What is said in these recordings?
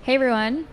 Hey everyone.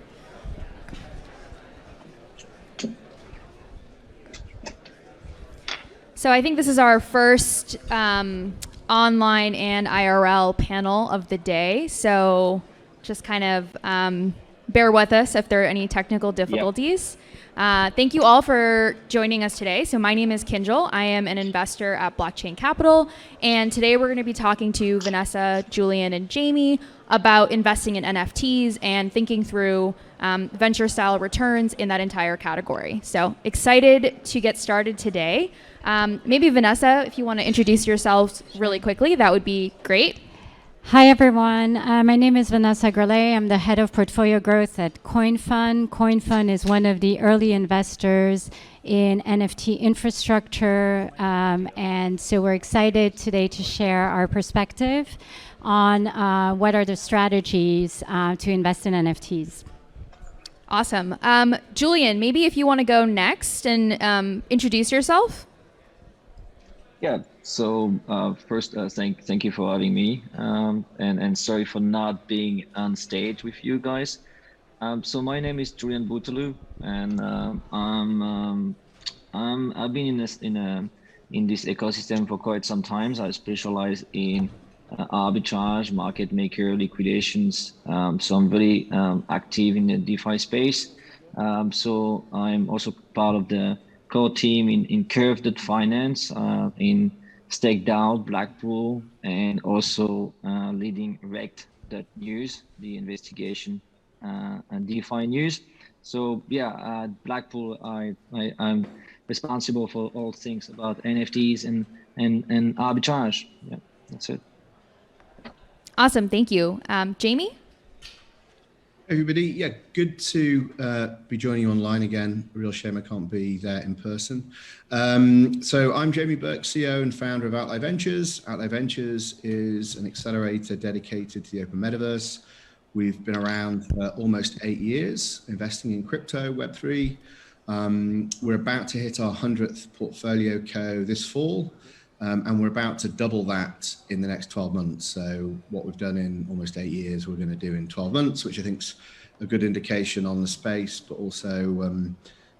So I think this is our first online and IRL panel of the day. So just kind of bear with us if there are any technical difficulties. Thank you all for joining us today. So my name is Kinjal. I am an investor at Blockchain Capital. And today we're going to be talking to Vanessa, Julian, and Jamie about investing in NFTs and thinking through venture style returns in that entire category. So excited to get started today. Maybe Vanessa, if you want to introduce yourselves really quickly, that would be great. Hi everyone, my name is Vanessa Grelay. I'm the head of portfolio growth at CoinFund. CoinFund is one of the early investors in NFT infrastructure, and so we're excited today to share our perspective on what are the strategies to invest in NFTs. Awesome. Julian, maybe if you want to go next and introduce yourself. Yeah, so first, thank you for having me, and sorry for not being on stage with you guys. So my name is Julian Butler, and I've been in this ecosystem for quite some time. I specialize in arbitrage, market maker, liquidations. So I'm very active in the DeFi space. So I'm also part of the core team in Curve.finance, in StakeDAO, Blackpool, and also leading Rect.news, the investigation and DeFi news. So yeah, at Blackpool, I'm responsible for all things about NFTs and arbitrage. Yeah, that's it. Awesome, thank you. Jamie? Everybody, yeah, good to be joining you online again. A real shame I can't be there in person. So I'm Jamie Burke, CEO and founder of Outlier Ventures. Outlier Ventures is an accelerator dedicated to the open metaverse. We've been around for almost 8 years, investing in crypto, Web3. We're about to hit our 100th portfolio co this fall. And we're about to double that in the next 12 months. So what we've done in almost 8 years, we're going to do in 12 months, which I think is a good indication on the space, but also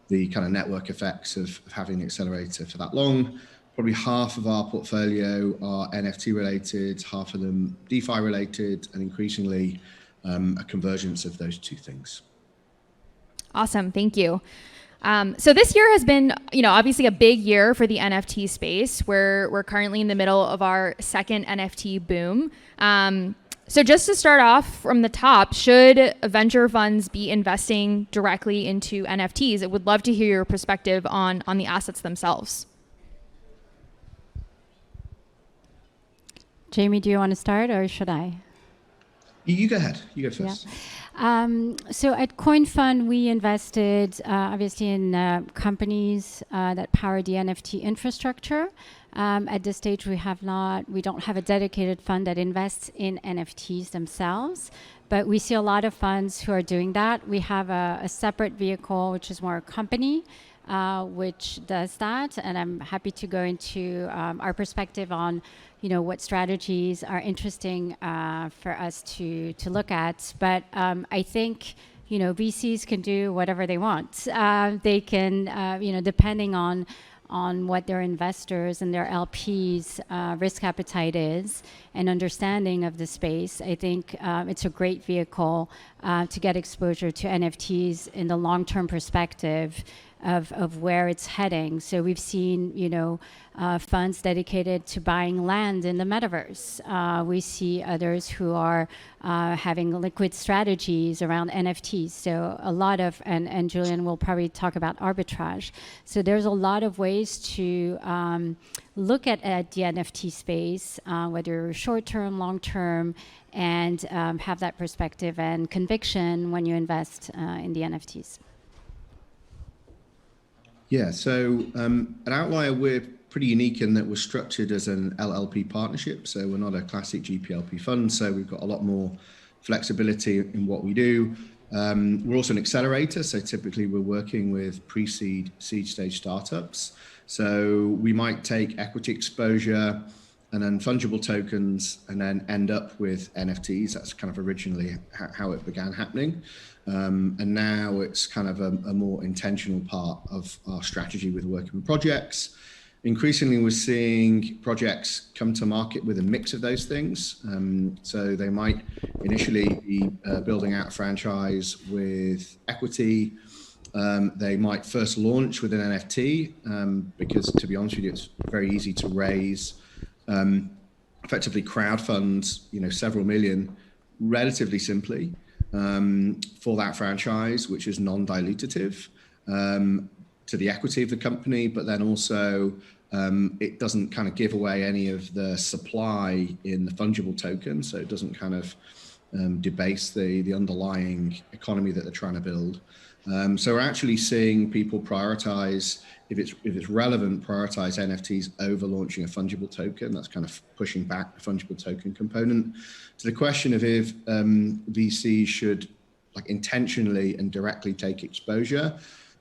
the kind of network effects of having the accelerator for that long. Probably half of our portfolio are NFT related, half of them DeFi related, and increasingly a convergence of those two things. Awesome, thank you. So this year has been, obviously a big year for the NFT space, where we're currently in the middle of our second NFT boom. So just to start off from the top, should venture funds be investing directly into NFTs? I would love to hear your perspective on the assets themselves. Jamie, do you want to start or should I? You go ahead. You go first. Yeah. So at CoinFund, we invested obviously in companies that power the NFT infrastructure. At this stage, we don't have a dedicated fund that invests in NFTs themselves, but we see a lot of funds who are doing that. We have a separate vehicle, which is more a company, which does that. And I'm happy to go into our perspective on what strategies are interesting for us to look at. But I think VCs can do whatever they want. They can, depending on what their investors and their LPs risk appetite is and understanding of the space. I think it's a great vehicle to get exposure to NFTs in the long-term perspective of where it's heading. So we've seen, funds dedicated to buying land in the metaverse. We see others who are having liquid strategies around NFTs. So a lot of, and Julien will probably talk about arbitrage. So there's a lot of ways to look at the NFT space, whether short-term, long-term, and have that perspective and conviction when you invest in the NFTs. Yeah, so at Outlier, we're pretty unique in that we're structured as an LLP partnership. So we're not a classic GPLP fund. So we've got a lot more flexibility in what we do. We're also an accelerator. So typically we're working with pre-seed, seed stage startups. So we might take equity exposure and then fungible tokens, and then end up with NFTs. That's kind of originally how it began happening. And now it's kind of a more intentional part of our strategy with working with projects. Increasingly, we're seeing projects come to market with a mix of those things. So they might initially be building out a franchise with equity. They might first launch with an NFT because, to be honest with you, it's very easy to raise, effectively crowdfund, several million relatively simply for that franchise, which is non-dilutative to the equity of the company, but then also it doesn't kind of give away any of the supply in the fungible token, so it doesn't kind of debase the underlying economy that they're trying to build. So we're actually seeing people prioritize, if it's relevant, prioritize NFTs over launching a fungible token. That's kind of pushing back the fungible token component. To the question of if VCs should intentionally and directly take exposure,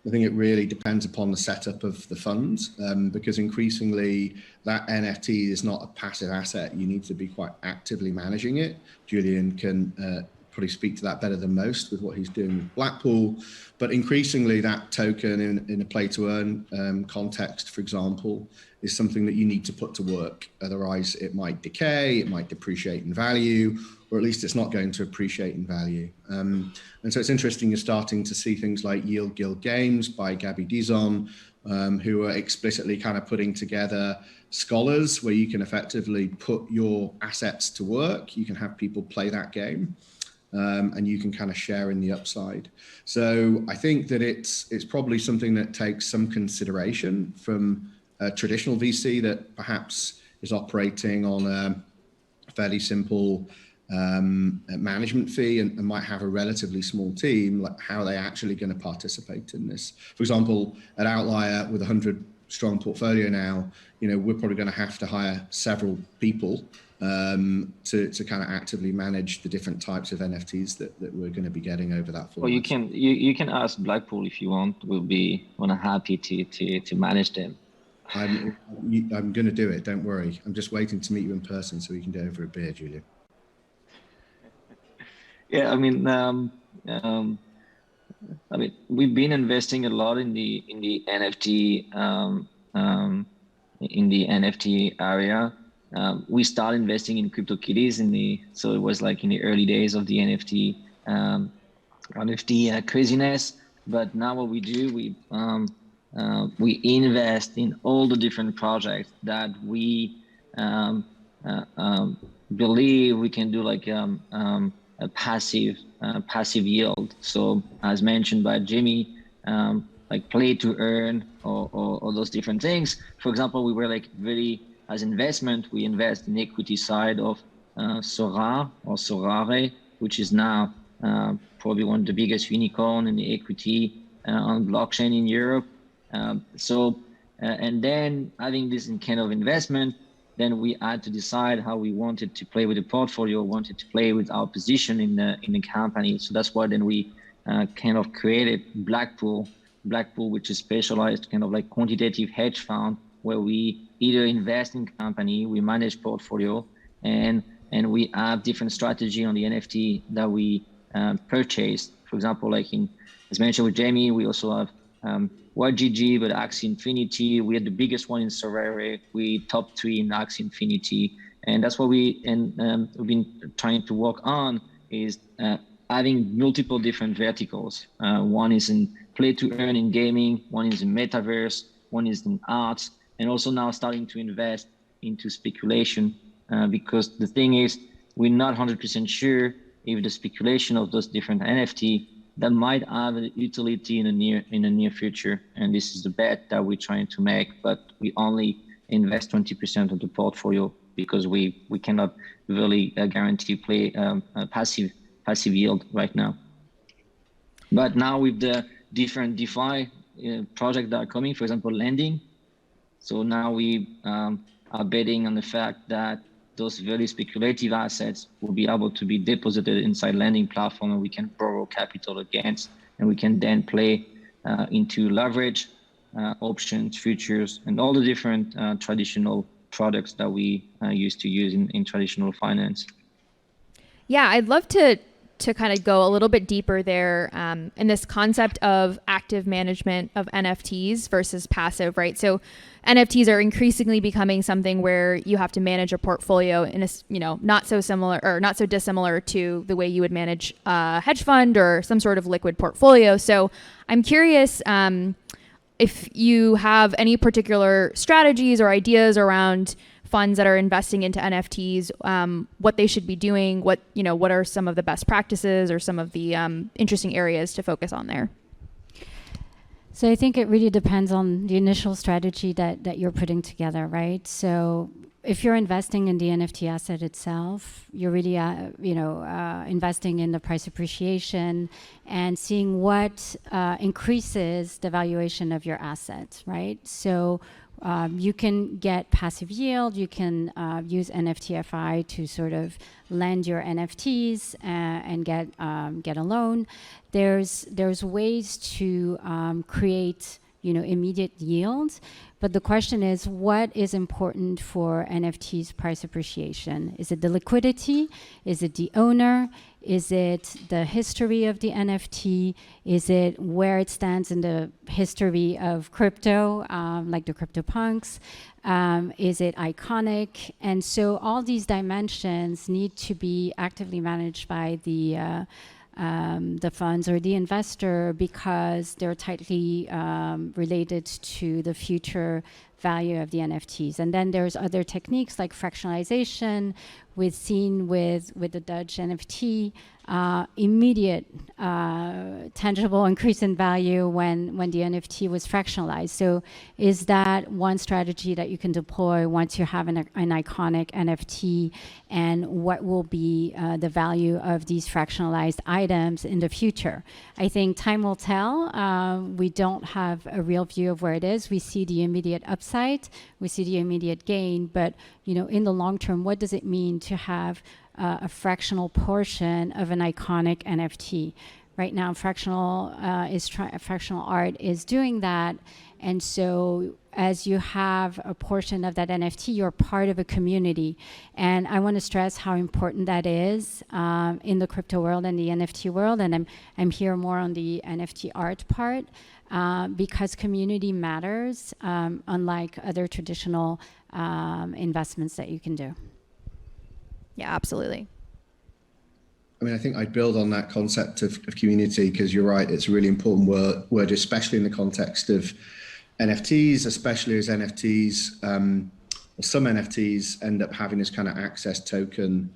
I think it really depends upon the setup of the funds, because increasingly that NFT is not a passive asset. You need to be quite actively managing it. Julien can probably speak to that better than most with what he's doing with Blackpool. But increasingly that token in a play to earn context, for example, is something that you need to put to work. Otherwise it might decay, it might depreciate in value, or at least it's not going to appreciate in value. And so it's interesting, you're starting to see things like Yield Guild Games by Gabby Dizon, who are explicitly kind of putting together scholars where you can effectively put your assets to work. You can have people play that game. And you can kind of share in the upside. So I think that it's probably something that takes some consideration from a traditional VC that perhaps is operating on a fairly simple management fee and might have a relatively small team. Like, how are they actually going to participate in this? For example, at Outlier with 100 strong portfolio now, we're probably going to have to hire several people to kind of actively manage the different types of NFTs that we're going to be getting over that format. Well, you can ask Blackpool if you want. We'll be happy to manage them. I'm going to do it. Don't worry. I'm just waiting to meet you in person so we can go over a beer, Julien. Yeah, I mean, we've been investing a lot in the NFT area. We started investing in CryptoKitties so it was like in the early days of the NFT craziness. But now what we do, we invest in all the different projects that we believe we can do like a passive yield. So as mentioned by Jimmy, like play to earn or those different things. For example, we were like very, as investment, we invest in equity side of Sora or Sorare, which is now probably one of the biggest unicorn in the equity on blockchain in Europe. And then having this kind of investment, then we had to decide how we wanted to play with the portfolio, wanted to play with our position in the company. So that's why then we kind of created Blackpool, which is specialized kind of like quantitative hedge fund, where we either invest in company, we manage portfolio, and we have different strategy on the NFT that we purchase. For example, like as mentioned with Jamie, we also have YGG, but Axie Infinity. We had the biggest one in Sorare. We top 3 in Axie Infinity, and that's what we've been trying to work on, is having multiple different verticals. One is in play to earn in gaming, one is in Metaverse, one is in arts, and also now starting to invest into speculation, because the thing is, we're not 100% sure if the speculation of those different NFT that might have a utility in the near future. And this is the bet that we're trying to make, but we only invest 20% of the portfolio because we cannot really guarantee a passive yield right now. But now with the different DeFi projects that are coming, for example, lending. So now we are betting on the fact that those very speculative assets will be able to be deposited inside lending platform, and we can borrow capital against, and we can then play into leverage, options, futures, and all the different traditional products that we used to use in traditional finance. Yeah, I'd love to kind of go a little bit deeper there in this concept of active management of NFTs versus passive, right? So NFTs are increasingly becoming something where you have to manage a portfolio in a, not so similar or not so dissimilar to the way you would manage a hedge fund or some sort of liquid portfolio. So I'm curious if you have any particular strategies or ideas around funds that are investing into NFTs, what they should be doing, what are some of the best practices or some of the interesting areas to focus on there? So I think it really depends on the initial strategy that you're putting together, right? So if you're investing in the NFT asset itself, you're really, investing in the price appreciation and seeing what increases the valuation of your asset, right? So you can get passive yield. You can use NFTFI to sort of lend your NFTs and get a loan. There's ways to create immediate yields, but the question is, what is important for NFTs price appreciation? Is it the liquidity? Is it the owner? Is it the history of the NFT? Is it where it stands in the history of crypto, like the CryptoPunks? Is it iconic? And so all these dimensions need to be actively managed by the funds or the investor, because they're tightly related to the future value of the NFTs. And then there's other techniques like fractionalization. We've seen with the Dutch NFT, immediate tangible increase in value when the NFT was fractionalized. So is that one strategy that you can deploy once you have an iconic NFT, and what will be the value of these fractionalized items in the future? I think time will tell. We don't have a real view of where it is. We see the immediate upside, we see the immediate gain, but in the long term, what does it mean to have a fractional portion of an iconic NFT? Right now, fractional art is doing that, and so as you have a portion of that NFT, you're part of a community. And I want to stress how important that is in the crypto world and the NFT world. And I'm here more on the NFT art part, because community matters, unlike other traditional investments that you can do. Yeah, absolutely. I mean, I think I'd build on that concept of community, because you're right, it's a really important word, especially in the context of NFTs, especially as NFTs, or some NFTs end up having this kind of access token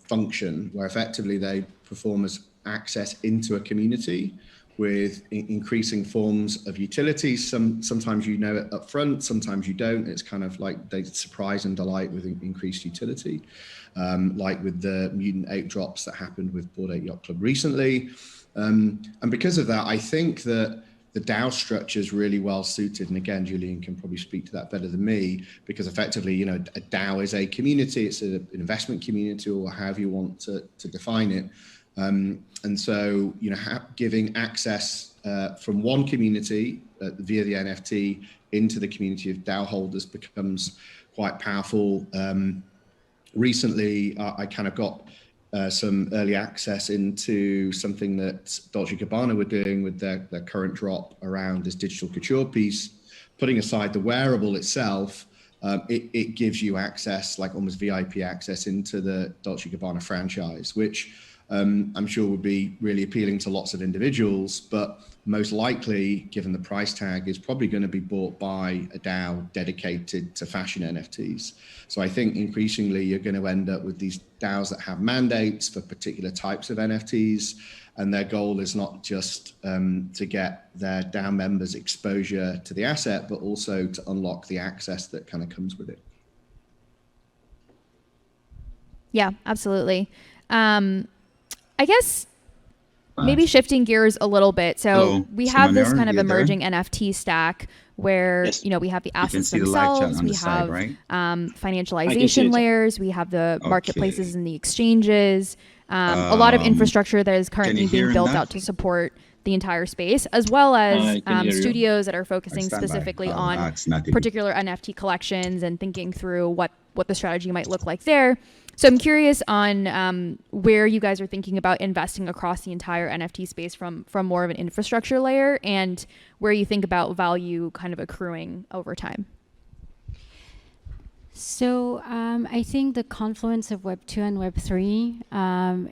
function, where effectively they perform as access into a community with increasing forms of utility. Sometimes you know it up front, sometimes you don't. It's kind of like they surprise and delight with increased utility, like with the Mutant Ape drops that happened with Bored Ape Yacht Club recently. And because of that, I think that the DAO structure is really well suited. And again, Julien can probably speak to that better than me, because effectively, a DAO is a community, it's an investment community, or however you want to define it. And so, giving access from one community via the NFT into the community of DAO holders becomes quite powerful. Recently, I kind of got some early access into something that Dolce & Gabbana were doing with their current drop around this digital couture piece. Putting aside the wearable itself, it gives you access, like almost VIP access, into the Dolce & Gabbana franchise, which I'm sure would be really appealing to lots of individuals, but most likely, given the price tag, is probably going to be bought by a DAO dedicated to fashion NFTs. So I think increasingly you're going to end up with these DAOs that have mandates for particular types of NFTs, and their goal is not just to get their DAO members exposure to the asset, but also to unlock the access that kind of comes with it. Yeah, absolutely. I guess maybe shifting gears a little bit. So we have this kind of emerging NFT stack where, Yes. We have the You can assets see the live chat themselves, on we the side, have right? financialization layers, we have the marketplaces Okay. and the exchanges, a lot of infrastructure that is currently hear being built that? out to support the entire space, as well as I can hear you. studios that are focusing stand by. specifically on It's not easy. particular NFT collections and thinking through what the strategy might look like there. So I'm curious on where you guys are thinking about investing across the entire NFT space from more of an infrastructure layer, and where you think about value kind of accruing over time. So I think the confluence of Web 2 and Web 3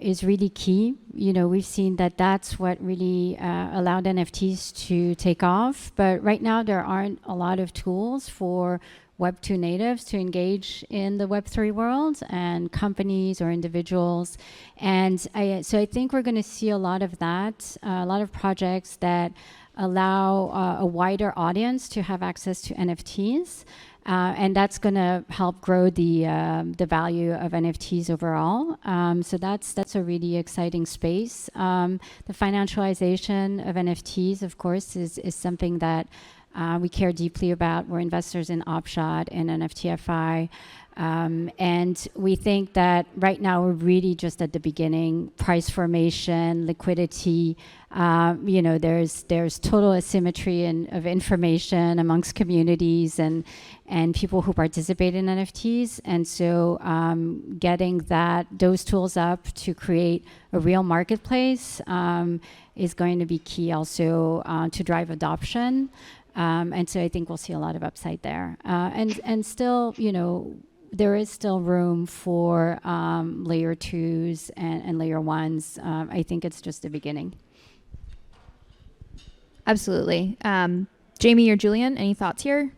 is really key. You know, we've seen that that's what really allowed NFTs to take off. But right now, there aren't a lot of tools for Web 2 natives to engage in the Web 3 world, and companies or individuals. And so I think we're going to see a lot of that, a lot of projects that allow a wider audience to have access to NFTs. And that's going to help grow the value of NFTs overall. So that's a really exciting space. The financialization of NFTs, of course, is something that we care deeply about. We're investors in Opshot and NFTFI. And we think that right now we're really just at the beginning. Price formation, liquidity, you know, there's total asymmetry of information amongst communities and people who participate in NFTs. And so getting those tools up to create a real marketplace is going to be key also to drive adoption. And so I think we'll see a lot of upside there. And still, you know, there is still room for layer 2s and layer 1s. I think it's just the beginning. Absolutely. Jamie or Julian, any thoughts here?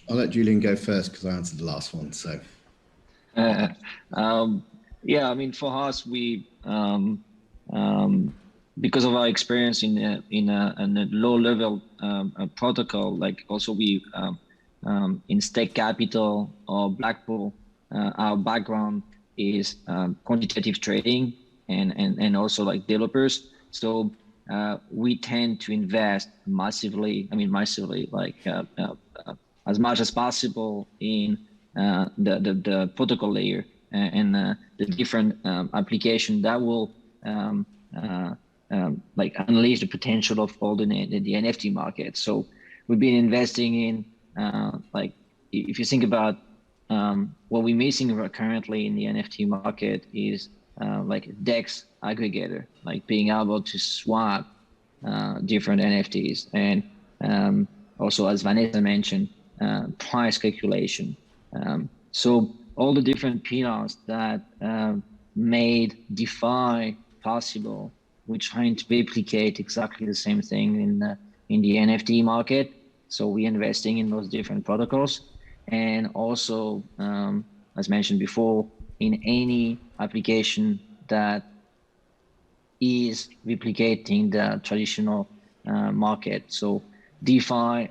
I'll let Julien go first because I answered the last one. So, yeah, I mean, for us, we because of our experience in a low level protocol, like also we in Stake Capital or Blackpool, our background is quantitative trading and also like developers. So we tend to invest massively, like as much as possible in the protocol layer and the different application that will like unleash the potential of all the NFT market. So we've been investing in like if you think about what we're missing currently in the NFT market is like DEX aggregator, like being able to swap different NFTs, and also, as Vanessa mentioned, price calculation. So all the different pillars that made DeFi possible, we're trying to replicate exactly the same thing in the NFT market. So we're investing in those different protocols, and also, as mentioned before, in any application that is replicating the traditional market. So DeFi,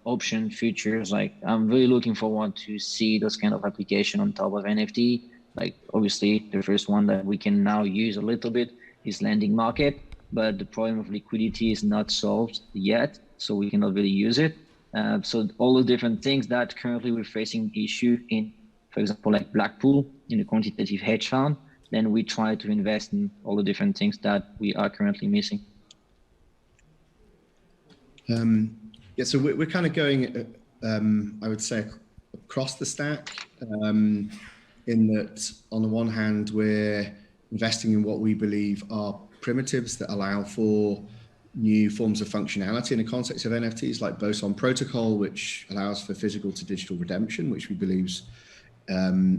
option futures, like I'm really looking forward to see those kind of application on top of NFT. Like obviously the first one that we can now use a little bit is lending market, but the problem of liquidity is not solved yet, so we cannot really use it. So all the different things that currently we're facing issue in, for example, like Blackpool in a quantitative hedge fund, then we try to invest in all the different things that we are currently missing. Yeah, so we're kind of going, I would say, across the stack, in that on the one hand, we're investing in what we believe are primitives that allow for new forms of functionality in the context of NFTs, like Boson Protocol, which allows for physical to digital redemption, which we believe is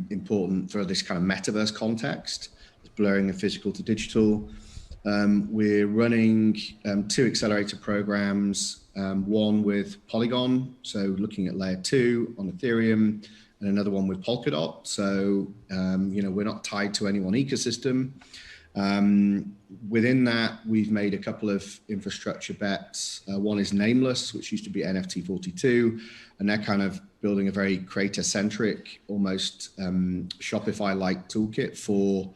important for this kind of metaverse context, blurring of physical to digital. We're running 2 accelerator programs, one with Polygon, so looking at layer 2 on Ethereum, and another one with Polkadot. So, you know, we're not tied to any one ecosystem. Within that, we've made a couple of infrastructure bets. One is Nameless, which used to be NFT42, and they're kind of building a very creator-centric, almost Shopify-like toolkit for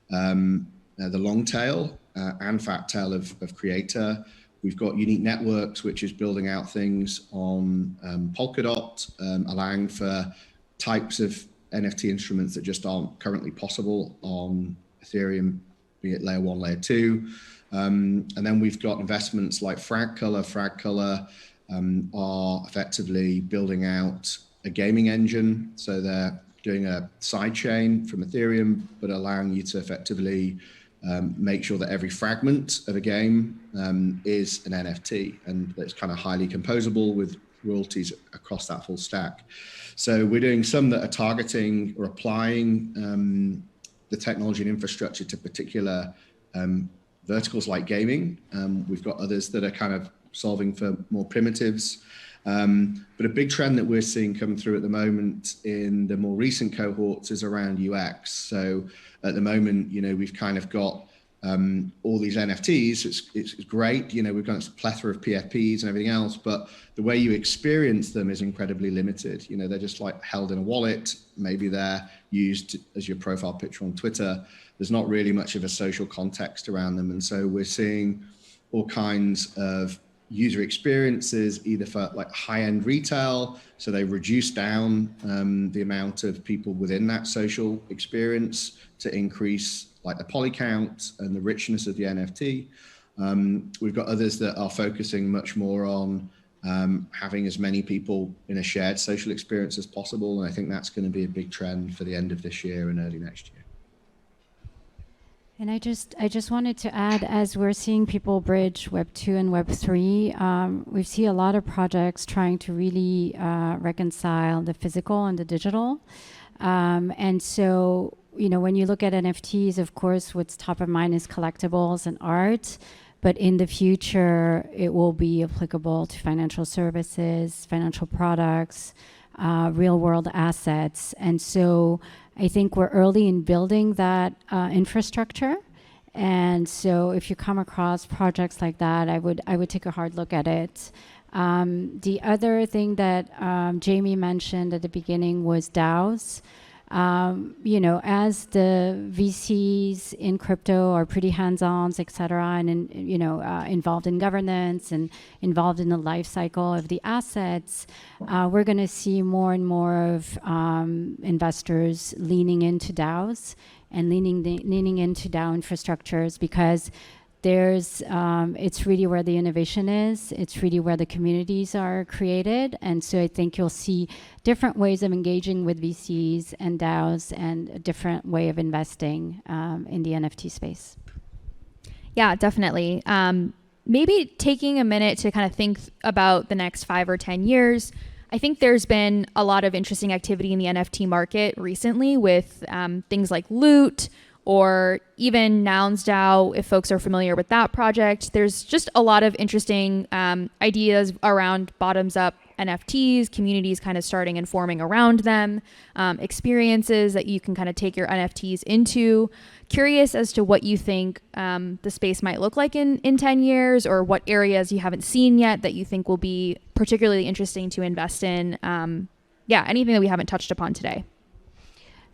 the long tail and fat tail of creator. We've got Unique Networks, which is building out things on Polkadot, allowing for types of NFT instruments that just aren't currently possible on Ethereum, be it layer 1, layer 2. And then we've got investments like Fragcolor. Fragcolor are effectively building out a gaming engine. So they're doing a side chain from Ethereum, but allowing you to effectively make sure that every fragment of a game is an NFT, and that's kind of highly composable with royalties across that full stack. So we're doing some that are targeting or applying the technology and infrastructure to particular verticals like gaming. We've got others that are kind of solving for more primitives. But a big trend that we're seeing come through at the moment in the more recent cohorts is around UX. So at the moment, we've kind of got all these NFTs. It's great. We've got a plethora of PFPs and everything else, but the way you experience them is incredibly limited. They're just like held in a wallet. Maybe they're used as your profile picture on Twitter. There's not really much of a social context around them. And so we're seeing all kinds of user experiences, either for like high-end retail, so they reduce down the amount of people within that social experience to increase like the poly count and the richness of the NFT. We've got others that are focusing much more on having as many people in a shared social experience as possible, and I think that's going to be a big trend for the end of this year and early next year. And I just wanted to add, as we're seeing people bridge Web 2 and Web 3, we see a lot of projects trying to really reconcile the physical and the digital. And so, when you look at NFTs, of course, what's top of mind is collectibles and art. But in the future, it will be applicable to financial services, financial products, real world assets. And so I think we're early in building that infrastructure. And so if you come across projects like that, I would take a hard look at it. The other thing that Jamie mentioned at the beginning was DAOs. As the VCs in crypto are pretty hands-on, et cetera, and involved in governance and involved in the life cycle of the assets, we're going to see more and more of investors leaning into DAOs and leaning into DAO infrastructures, because it's really where the innovation is. It's really where the communities are created. And so I think you'll see different ways of engaging with VCs and DAOs and a different way of investing in the NFT space. Yeah, definitely. Maybe taking a minute to kind of think about the next 5 or 10 years. I think there's been a lot of interesting activity in the NFT market recently with things like Loot, or even Nouns DAO, if folks are familiar with that project. There's just a lot of interesting ideas around bottoms-up NFTs, communities kind of starting and forming around them, experiences that you can kind of take your NFTs into. Curious as to what you think the space might look like in 10 years, or what areas you haven't seen yet that you think will be particularly interesting to invest in. Anything that we haven't touched upon today.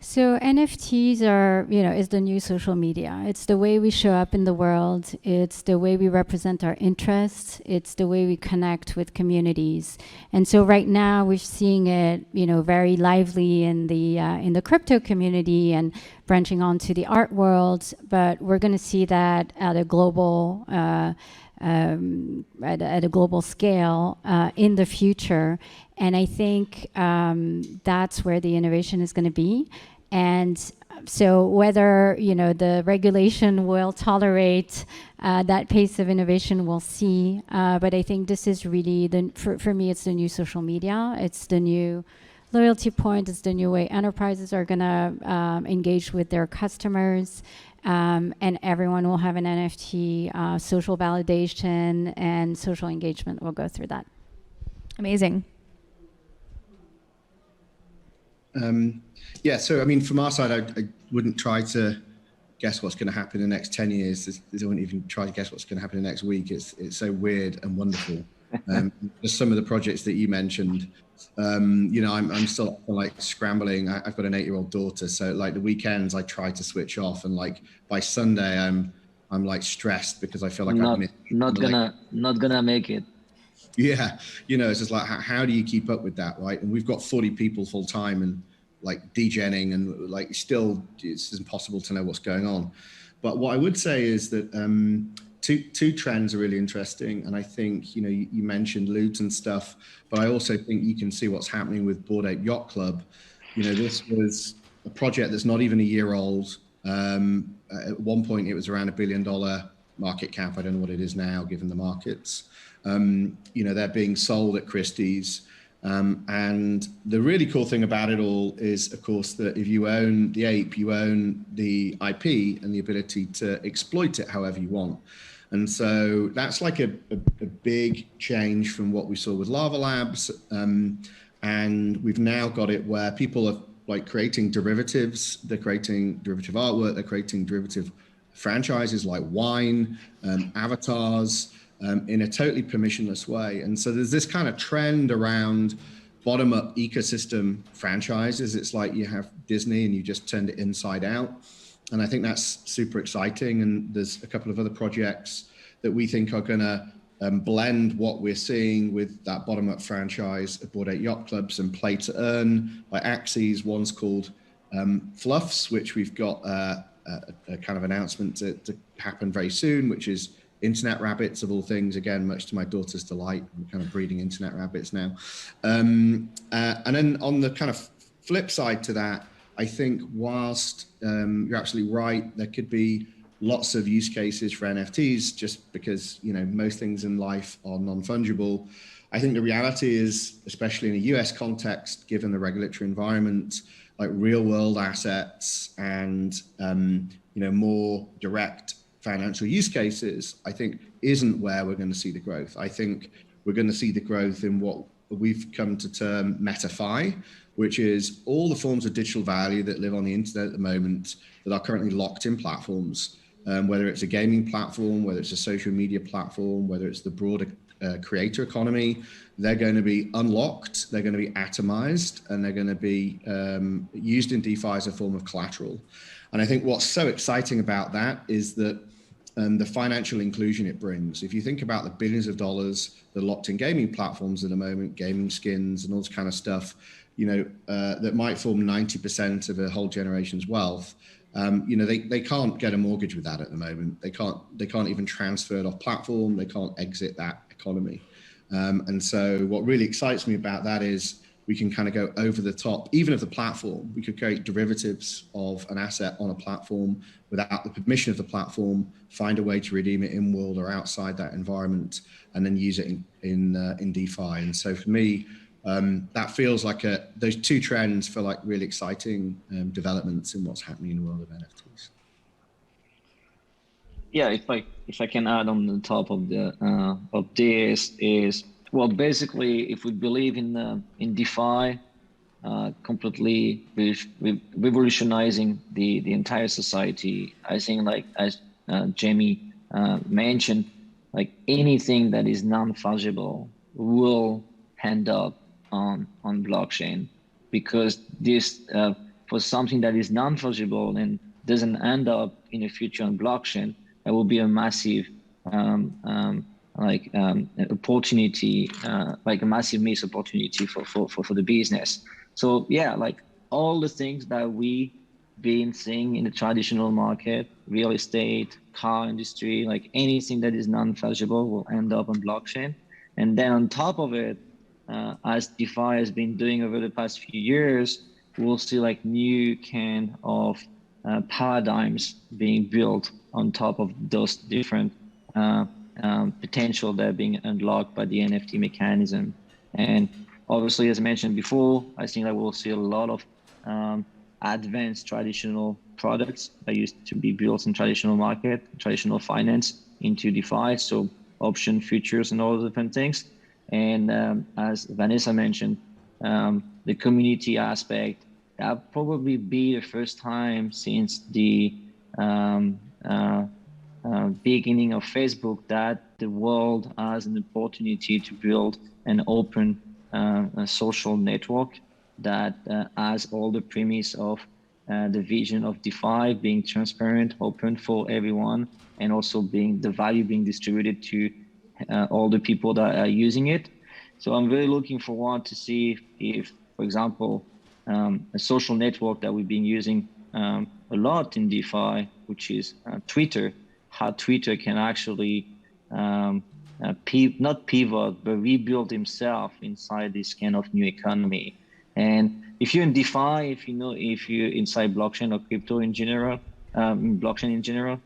So NFTs are, is the new social media. It's the way we show up in the world. It's the way we represent our interests. It's the way we connect with communities. And so right now we're seeing it, very lively in the crypto community and branching onto the art world. But we're going to see that at a global at a global scale in the future. And I think that's where the innovation is going to be. And so whether, the regulation will tolerate that pace of innovation, we'll see. But I think this is really, for me, it's the new social media. It's the new loyalty point. It's the new way enterprises are going to engage with their customers. And everyone will have an NFT. Social validation and social engagement will go through that. Amazing. So from our side, I wouldn't try to guess what's going to happen in the next 10 years. I wouldn't even try to guess what's going to happen in the next week. It's so weird and wonderful. Just some of the projects that you mentioned, I'm still like scrambling. I've got an 8-year-old daughter, so like the weekends I try to switch off, and like by Sunday I'm like stressed because I feel like I'm not gonna make it. Yeah, it's just like how do you keep up with that, right? And we've got 40 people full time and like degenning, and like still it's impossible to know what's going on. But what I would say is that two trends are really interesting, and I think you mentioned loot and stuff, but I also think you can see what's happening with Bored Ape Yacht Club. This was a project that's not even a year old. At one point, it was around $1 billion market cap. I don't know what it is now, given the markets. They're being sold at Christie's. And the really cool thing about it all is, of course, that if you own the ape, you own the IP and the ability to exploit it however you want. And so that's like a big change from what we saw with Lava Labs. And we've now got it where people are like creating derivatives. They're creating derivative artwork. They're creating derivative franchises like wine, avatars, in a totally permissionless way. And so there's this kind of trend around bottom-up ecosystem franchises. It's like you have Disney and you just turned it inside out. And I think that's super exciting. And there's a couple of other projects that we think are going to blend what we're seeing with that bottom-up franchise at Bored Ape Yacht Clubs and play to earn by Axes. One's called Fluffs, which we've got a kind of announcement to happen very soon, which is internet rabbits of all things. Again, much to my daughter's delight, I'm kind of breeding internet rabbits now. And then on the kind of flip side to that, I think whilst you're absolutely right, there could be lots of use cases for NFTs just because, most things in life are non-fungible. I think the reality is, especially in a US context, given the regulatory environment, like real world assets and, more direct financial use cases, I think isn't where we're going to see the growth. I think we're going to see the growth in what we've come to term MetaFi, which is all the forms of digital value that live on the internet at the moment that are currently locked in platforms, whether it's a gaming platform, whether it's a social media platform, whether it's the broader creator economy. They're going to be unlocked, they're going to be atomized, and they're going to be used in DeFi as a form of collateral. And I think what's so exciting about that is that the financial inclusion it brings. If you think about the billions of dollars that are locked in gaming platforms at the moment, gaming skins and all this kind of stuff, that might form 90% of a whole generation's wealth. They can't get a mortgage with that at the moment. They can't even transfer it off platform. They can't exit that economy. And so what really excites me about that is we can kind of go over the top, even of the platform. We could create derivatives of an asset on a platform without the permission of the platform, find a way to redeem it in world or outside that environment, and then use it in DeFi. And so for me, that feels like those two trends feel like really exciting developments in what's happening in the world of NFTs. Yeah, if I can add on the top of this is, well, basically, if we believe in DeFi, completely revolutionizing the entire society, I think, like as Jamie mentioned, like anything that is non-fungible will end up on blockchain, because this for something that is non-fungible and doesn't end up in the future on blockchain, that will be a massive opportunity, like a massive missed opportunity for the business. So yeah, like all the things that we been seeing in the traditional market, real estate, car industry, like anything that is non-fungible will end up on blockchain. And then on top of it, as DeFi has been doing over the past few years, we'll see like new kind of paradigms being built on top of those different potential that are being unlocked by the NFT mechanism. And obviously, as I mentioned before, I think that we'll see a lot of advanced traditional products that used to be built in traditional market, traditional finance into DeFi, so option futures and all the different things. And as Vanessa mentioned, the community aspect, that'll probably be the first time since the beginning of Facebook that the world has an opportunity to build an open social network that has all the premise of the vision of DeFi being transparent, open for everyone, and also being the value being distributed to all the people that are using it. So I'm really looking forward to see if, for example, a social network that we've been using a lot in DeFi, which is Twitter, how Twitter can actually not pivot, but rebuild himself inside this kind of new economy. And if you're in DeFi, if you're inside blockchain or crypto in general, blockchain in general,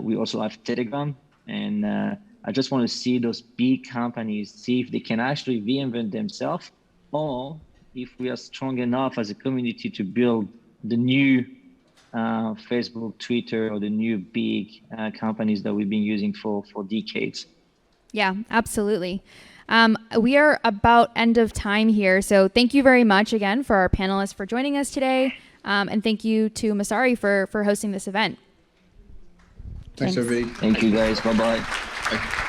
we also have Telegram. And I just want to see those big companies, see if they can actually reinvent themselves, or if we are strong enough as a community to build the new Facebook, Twitter, or the new big companies that we've been using for decades. Yeah, absolutely. We are about end of time here. So thank you very much again for our panelists for joining us today. And thank you to Messari for hosting this event. Thanks, everybody. Thank you, guys. Bye-bye. Bye.